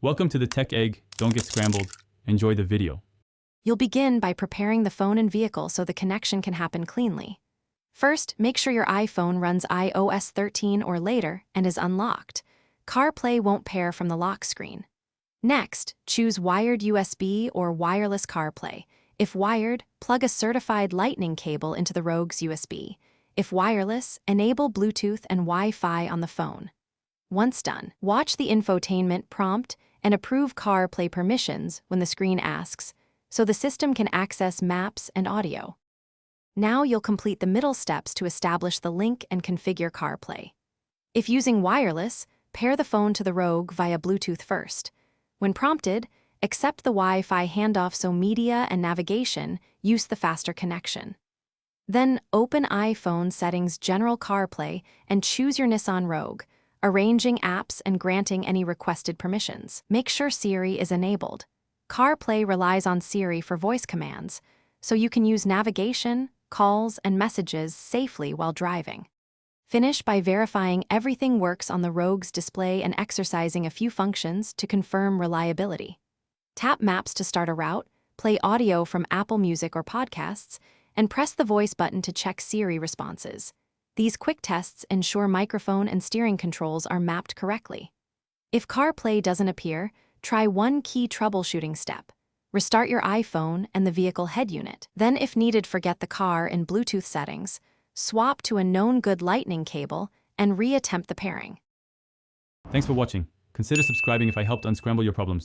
Welcome to the Tech Egg. Don't get scrambled. Enjoy the video. You'll begin by preparing the phone and vehicle so the connection can happen cleanly. First, make sure your iPhone runs iOS 13 or later and is unlocked. CarPlay won't pair from the lock screen. Next, choose wired USB or wireless CarPlay. If wired, plug a certified Lightning cable into the Rogue's USB. If wireless, enable Bluetooth and Wi-Fi on the phone. Once done, watch the infotainment prompt and approve CarPlay permissions when the screen asks, so the system can access maps and audio. Now you'll complete the middle steps to establish the link and configure CarPlay. If using wireless, pair the phone to the Rogue via Bluetooth first. When prompted, accept the Wi-Fi handoff so media and navigation use the faster connection. Then open iPhone Settings General CarPlay and choose your Nissan Rogue, arranging apps and granting any requested permissions. Make sure Siri is enabled. CarPlay relies on Siri for voice commands, so you can use navigation, calls, and messages safely while driving. Finish by verifying everything works on the Rogue's display and exercising a few functions to confirm reliability. Tap Maps to start a route, play audio from Apple Music or podcasts, and press the voice button to check Siri responses. These quick tests ensure microphone and steering controls are mapped correctly. If CarPlay doesn't appear, try one key troubleshooting step. Restart your iPhone and the vehicle head unit. Then, if needed, forget the car in Bluetooth settings, swap to a known good Lightning cable, and re-attempt the pairing. Thanks for watching. Consider subscribing if I helped unscramble your problems.